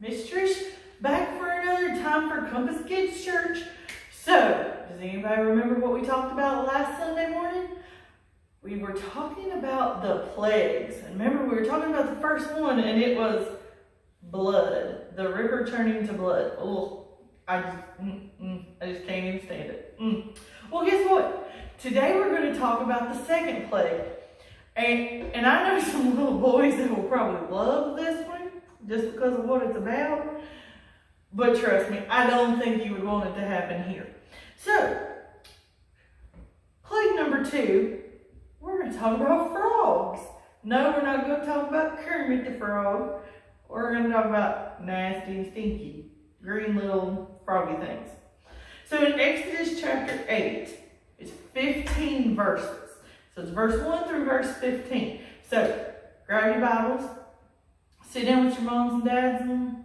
Miss Trish back for another time for Compass Kids Church. So, does anybody remember what we talked about last Sunday morning? We were talking about the plagues. And remember, we were talking about the first one, and it was blood. The river turning to blood. Oh, I just can't even stand it. Well, guess what? Today we're going to talk about the second plague. And I know some little boys that will probably love this one just because of what it's about. But trust me, I don't think you would want it to happen here. So, plague number 2, we're going to talk about frogs. No, we're not going to talk about Kermit the Frog. We're going to talk about nasty, stinky, green little froggy things. So in Exodus chapter 8, it's 15 verses. So it's verse 1 through verse 15. So grab your Bibles, sit down with your moms and dads, and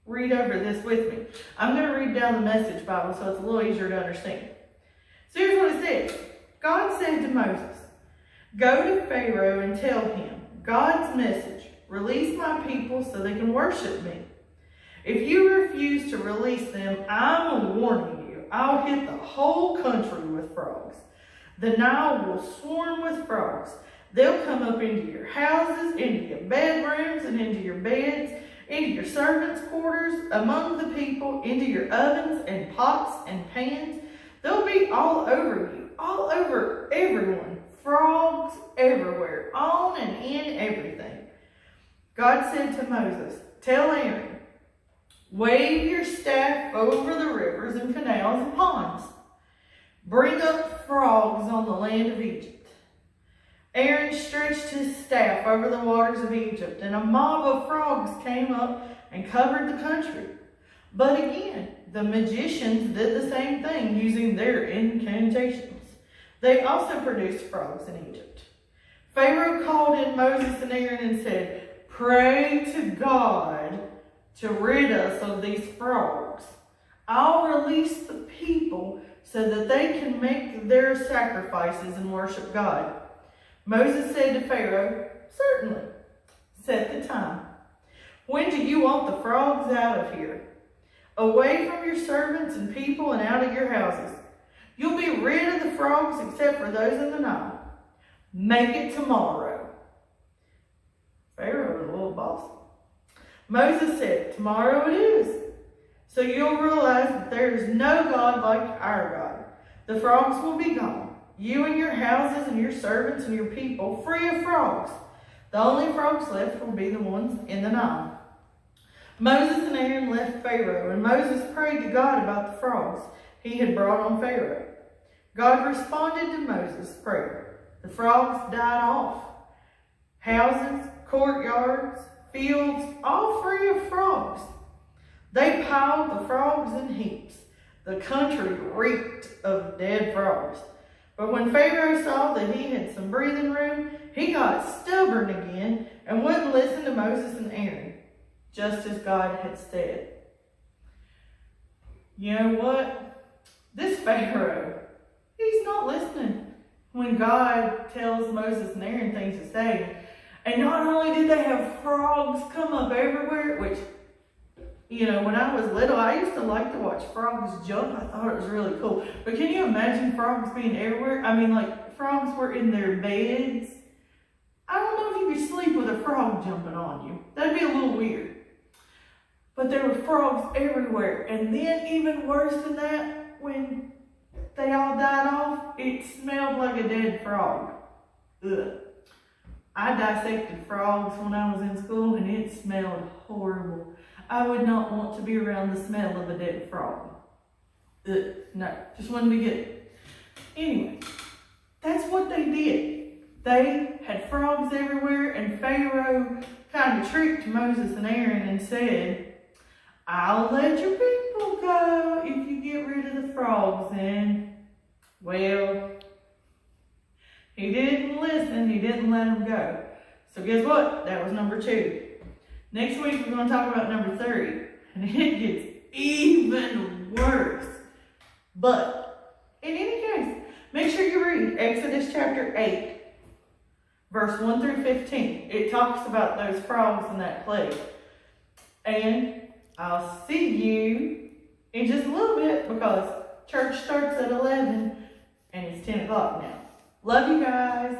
read over this with me. I'm going to read down the Message Bible so it's a little easier to understand. So here's what it says. God said to Moses, "Go to Pharaoh and tell him, God's message, release my people so they can worship me. If you refuse to release them, I'm warning you, I'll hit the whole country with frogs. The Nile will swarm with frogs. They'll come up into your houses, into your bedrooms, and into your beds, into your servants' quarters, among the people, into your ovens and pots and pans. They'll be all over you, all over everyone. Frogs everywhere, on and in everything." God said to Moses, "Tell Aaron, wave your staff over the rivers and canals and ponds. Bring up frogs on the land of Egypt." Aaron stretched his staff over the waters of Egypt, and a mob of frogs came up and covered the country. But again, the magicians did the same thing using their incantations. They also produced frogs in Egypt. Pharaoh called in Moses and Aaron and said, "Pray to God to rid us of these frogs. I'll release the people so that they can make their sacrifices and worship God." Moses said to Pharaoh, "Certainly. Set the time. When do you want the frogs out of here? Away from your servants and people and out of your houses. You'll be rid of the frogs except for those in the Nile. Make it tomorrow." Pharaoh was a little bossy. Moses said, "Tomorrow it is. So you'll realize that there is no God like our God. The frogs will be gone. You and your houses and your servants and your people, free of frogs. The only frogs left will be the ones in the Nile." Moses and Aaron left Pharaoh, and Moses prayed to God about the frogs he had brought on Pharaoh. God responded to Moses' prayer. The frogs died off. Houses, courtyards, fields, all free of frogs. They piled the frogs in heaps. The country reeked of dead frogs. But when Pharaoh saw that he had some breathing room, he got stubborn again and wouldn't listen to Moses and Aaron, just as God had said. You know what? This Pharaoh, he's not listening when God tells Moses and Aaron things to say. And not only did they have frogs come up everywhere, which, you know, when I was little, I used to like to watch frogs jump. I thought it was really cool. But can you imagine frogs being everywhere? I mean, like, frogs were in their beds. I don't know if you could sleep with a frog jumping on you. That'd be a little weird. But there were frogs everywhere. And then, even worse than that, when they all died off, it smelled like a dead frog. Ugh. I dissected frogs when I was in school, and it smelled horrible. I would not want to be around the smell of a dead frog. Ugh. No, just wouldn't be good. Anyway, that's what they did. They had frogs everywhere, and Pharaoh kind of tricked Moses and Aaron and said, "I'll let your people go if you get rid of the frogs." And, well, he didn't listen. He didn't let them go. So guess what? That was number 2. Next week, we're going to talk about number 3. And it gets even worse. But, in any case, make sure you read Exodus chapter 8, verse 1 through 15. It talks about those frogs and that plague. And I'll see you in just a little bit because church starts at 11 and it's 10 o'clock now. Love you guys.